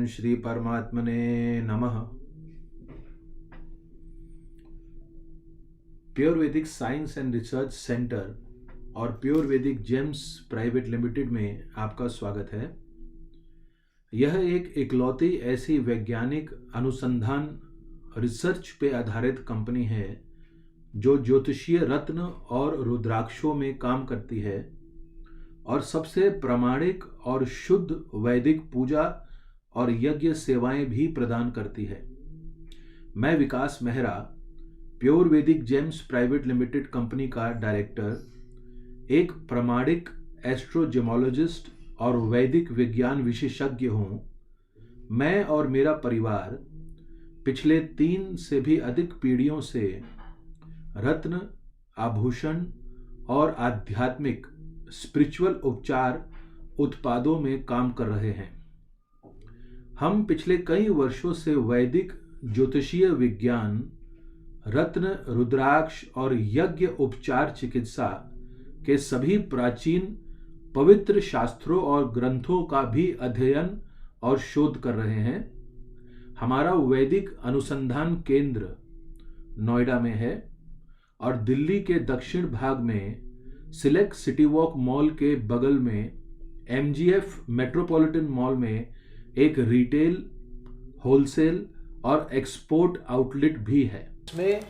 ओम श्री परमात्मने नमः। प्योर वैदिक साइंस एंड रिसर्च सेंटर और प्योर वैदिक जेम्स प्राइवेट लिमिटेड में आपका स्वागत है। यह एक इकलौती ऐसी वैज्ञानिक अनुसंधान रिसर्च पे आधारित कंपनी है जो ज्योतिषीय रत्न और रुद्राक्षों में काम करती है और सबसे प्रामाणिक और शुद्ध वैदिक पूजा और यज्ञ सेवाएं भी प्रदान करती है। मैं विकास मेहरा, प्योर वैदिक जेम्स प्राइवेट लिमिटेड कंपनी का डायरेक्टर, एक प्रामाणिक एस्ट्रोजेमोलॉजिस्ट और वैदिक विज्ञान विशेषज्ञ हूँ। मैं और मेरा परिवार पिछले 3 से भी अधिक पीढ़ियों से रत्न, आभूषण और आध्यात्मिक स्पिरिचुअल उपचार उत्पादों में काम कर रहे हैं। हम पिछले कई वर्षों से वैदिक ज्योतिषीय विज्ञान, रत्न, रुद्राक्ष और यज्ञ उपचार चिकित्सा के सभी प्राचीन पवित्र शास्त्रों और ग्रंथों का भी अध्ययन और शोध कर रहे हैं। हमारा वैदिक अनुसंधान केंद्र नोएडा में है और दिल्ली के दक्षिण भाग में सिलेक्ट सिटी वॉक मॉल के बगल में MGF मेट्रोपॉलिटन मॉल में एक रिटेल, होलसेल और एक्सपोर्ट आउटलेट भी है। इसमें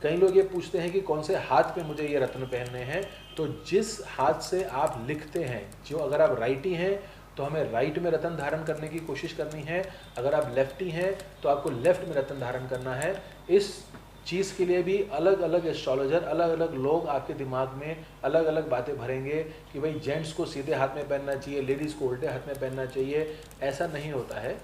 कई लोग ये पूछते हैं कि कौन से हाथ पे मुझे ये रत्न पहनने हैं। तो जिस हाथ से आप लिखते हैं, जो अगर आप राइटी हैं तो हमें राइट में रत्न धारण करने की कोशिश करनी है। अगर आप लेफ्टी हैं तो आपको लेफ्ट में रत्न धारण करना है। इस चीज़ के लिए भी अलग अलग एस्ट्रोलॉजर, अलग अलग लोग आपके दिमाग में अलग अलग बातें भरेंगे कि भाई जेंट्स को सीधे हाथ में पहनना चाहिए, लेडीज़ को उल्टे हाथ में पहनना चाहिए। ऐसा नहीं होता है।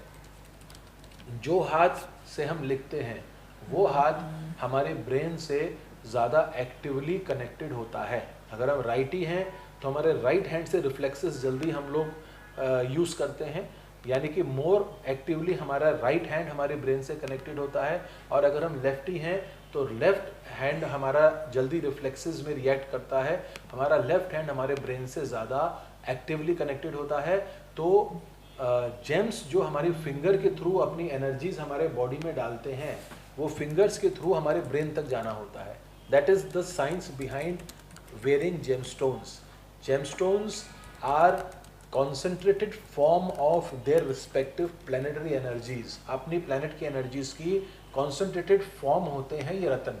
जो हाथ से हम लिखते हैं वो हाथ हमारे ब्रेन से ज़्यादा एक्टिवली कनेक्टेड होता है। अगर हम राइटी हैं तो हमारे राइट हैंड से रिफ्लेक्सेस जल्दी हम लोग यूज़ करते हैं, यानी कि मोर एक्टिवली हमारा राइट हैंड हमारे ब्रेन से कनेक्टेड होता है। और अगर हम लेफ्टी हैं तो लेफ्ट हैंड हमारा जल्दी रिफ्लेक्सेस में रिएक्ट करता है। हमारा लेफ्ट हैंड हमारे ब्रेन से ज़्यादा एक्टिवली कनेक्टेड होता है। तो जेम्स जो हमारी फिंगर के थ्रू अपनी एनर्जीज हमारे बॉडी में डालते हैं, वो फिंगर्स के थ्रू हमारे ब्रेन तक जाना होता है। That is the science behind wearing gemstones. Gemstones are concentrated form of their respective planetary energies. अपनी प्लैनेट की एनर्जीज की कॉन्सेंट्रेटेड फॉर्म होते हैं ये रत्न,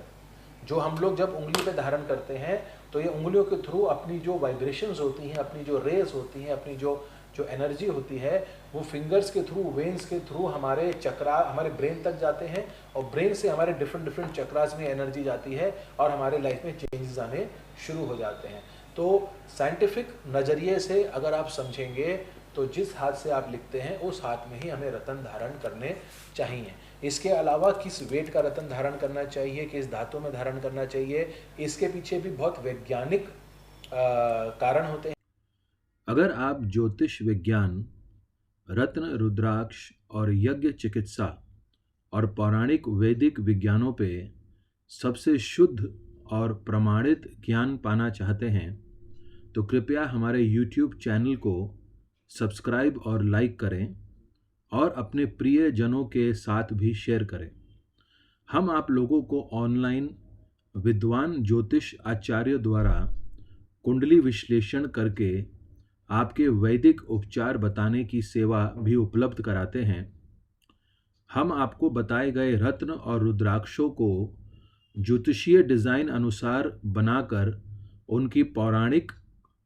जो हम लोग जब उंगली पे धारण करते हैं तो ये उंगलियों के थ्रू अपनी जो वाइब्रेशंस होती हैं, अपनी जो रेज होती हैं, अपनी जो एनर्जी होती है, वो फिंगर्स के थ्रू, वेन्स के थ्रू हमारे चक्रा, हमारे ब्रेन तक जाते हैं और ब्रेन से हमारे डिफरेंट चक्रास में एनर्जी जाती है और हमारे लाइफ में चेंजेस आने शुरू हो जाते हैं। तो साइंटिफिक नज़रिए से अगर आप समझेंगे तो जिस हाथ से आप लिखते हैं उस हाथ में ही हमें रत्न धारण करने चाहिए। इसके अलावा किस वेट का रत्न धारण करना चाहिए, किस धातु में धारण करना चाहिए, इसके पीछे भी बहुत वैज्ञानिक कारण होते हैं। अगर आप ज्योतिष विज्ञान, रत्न, रुद्राक्ष और यज्ञ चिकित्सा और पौराणिक वैदिक विज्ञानों पे सबसे शुद्ध और प्रमाणित ज्ञान पाना चाहते हैं तो कृपया हमारे YouTube चैनल को सब्सक्राइब और लाइक करें और अपने प्रियजनों के साथ भी शेयर करें। हम आप लोगों को ऑनलाइन विद्वान ज्योतिष आचार्य द्वारा कुंडली विश्लेषण करके आपके वैदिक उपचार बताने की सेवा भी उपलब्ध कराते हैं। हम आपको बताए गए रत्न और रुद्राक्षों को ज्योतिषीय डिज़ाइन अनुसार बनाकर उनकी पौराणिक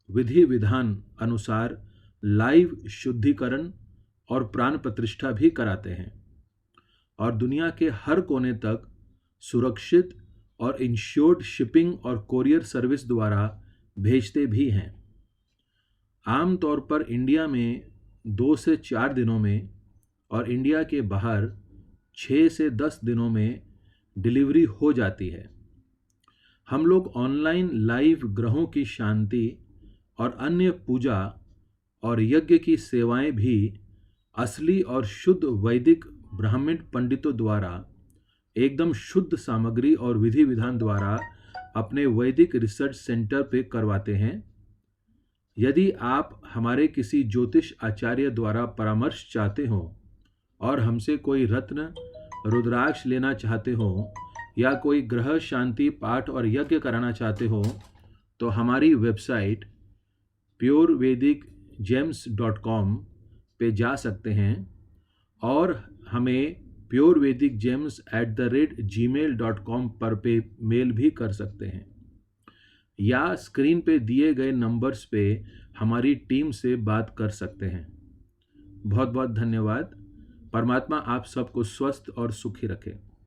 विधि विधान अनुसार लाइव शुद्धिकरण और प्राण प्रतिष्ठा भी कराते हैं और दुनिया के हर कोने तक सुरक्षित और इंश्योर्ड शिपिंग और कोरियर सर्विस द्वारा भेजते भी हैं। आमतौर पर इंडिया में 2 से 4 दिनों में और इंडिया के बाहर 6 से 10 दिनों में डिलीवरी हो जाती है। हम लोग ऑनलाइन लाइव ग्रहों की शांति और अन्य पूजा और यज्ञ की सेवाएं भी असली और शुद्ध वैदिक ब्राह्मण पंडितों द्वारा एकदम शुद्ध सामग्री और विधि विधान द्वारा अपने वैदिक रिसर्च सेंटर पे करवाते हैं। यदि आप हमारे किसी ज्योतिष आचार्य द्वारा परामर्श चाहते हो और हमसे कोई रत्न रुद्राक्ष लेना चाहते हो या कोई ग्रह शांति पाठ और यज्ञ कराना चाहते हो तो हमारी वेबसाइट purevedic.gems.com पे जा सकते हैं और हमें purevedic.gems@gmail.com पर पे मेल भी कर सकते हैं या स्क्रीन पे दिए गए नंबर्स पे हमारी टीम से बात कर सकते हैं। बहुत बहुत धन्यवाद। परमात्मा आप सबको स्वस्थ और सुखी रखे।